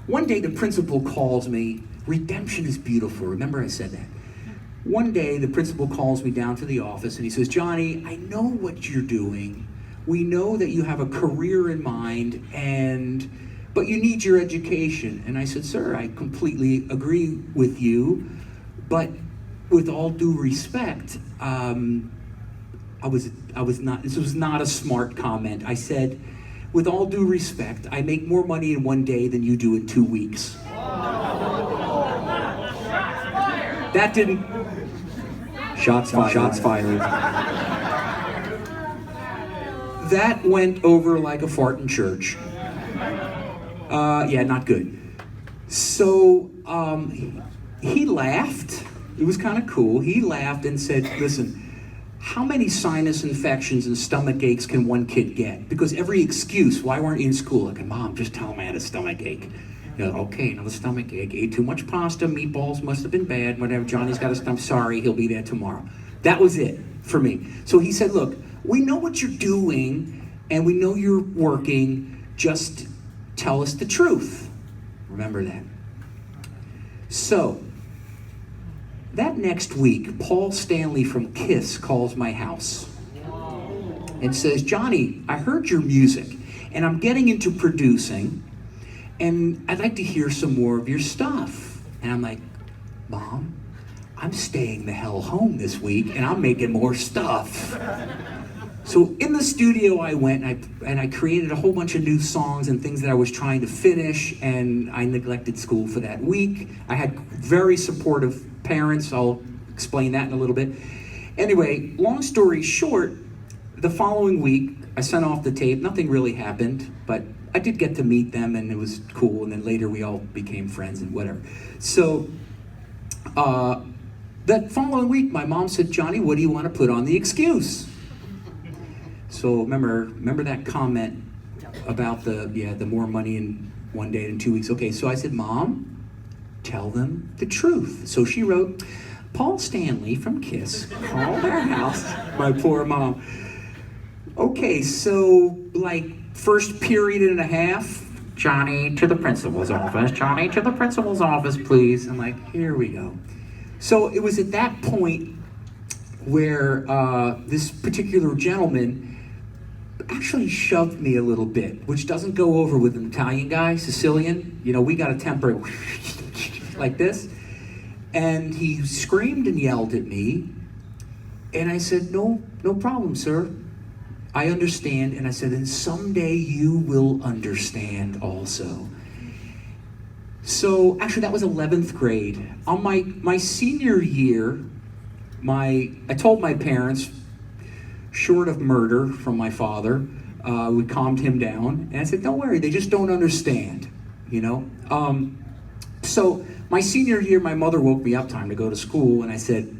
One day the principal calls me. Redemption is beautiful. Remember I said that. One day the principal calls me down to the office and he says, Johnny, I know what you're doing. We know that you have a career in mind, but you need your education. And I said, sir, I completely agree with you, but with all due respect, this was not a smart comment. I said, with all due respect, I make more money in one day than you do in 2 weeks. That didn't... Shots fired. That went over like a fart in church. Yeah, not good. So he laughed. It was kind of cool. He laughed and said, listen, how many sinus infections and stomach aches can one kid get? Because every excuse, why weren't you in school? Like, Mom, just tell him I had a stomach ache. You know, okay, another stomach ache. Ate too much pasta, meatballs must have been bad, whatever. Johnny's got a stomach. Sorry, he'll be there tomorrow. That was it for me. So he said, look, we know what you're doing and we know you're working. Just tell us the truth. Remember that. So, that next week, Paul Stanley from KISS calls my house and says, Johnny, I heard your music and I'm getting into producing and I'd like to hear some more of your stuff. And I'm like, Mom, I'm staying the hell home this week and I'm making more stuff. So in the studio I went and I created a whole bunch of new songs and things that I was trying to finish, and I neglected school for that week. I had very supportive parents. I'll explain that in a little bit. Anyway, long story short, the following week I sent off the tape. Nothing really happened, but I did get to meet them and it was cool, and then later we all became friends and whatever. So that following week my mom said, Johnny, what do you want to put on the excuse? So remember that comment about the more money in one day than 2 weeks. Okay, so I said, Mom, tell them the truth. So she wrote, Paul Stanley from KISS called our house. My poor mom. Okay, so like first period and a half, Johnny to the principal's office. Johnny to the principal's office, please. I'm like, here we go. So it was at that point where this particular gentleman actually shoved me a little bit, which doesn't go over with an Italian guy, Sicilian. You know, we got a temper like this. And he screamed and yelled at me. And I said, no problem, sir. I understand. And I said, and someday you will understand also. So actually that was 11th grade. On my senior year, I told my parents, short of murder from my father, we calmed him down, and I said, don't worry, they just don't understand, you know? So my senior year, my mother woke me up time to go to school, and I said,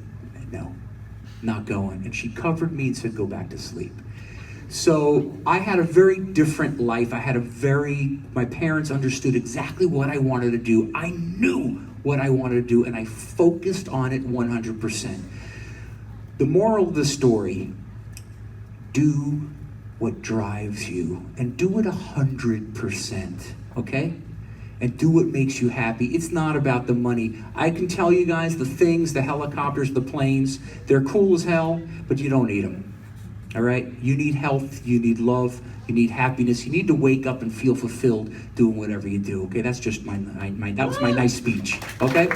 no, not going. And she covered me and said, go back to sleep. So I had a very different life. My parents understood exactly what I wanted to do. I knew what I wanted to do, and I focused on it 100%. The moral of the story, do what drives you, and do it 100%, okay? And do what makes you happy. It's not about the money. I can tell you guys, the things, the helicopters, the planes, they're cool as hell, but you don't need them, all right? You need health, you need love, you need happiness, you need to wake up and feel fulfilled doing whatever you do, okay? That's just that was my nice speech, okay?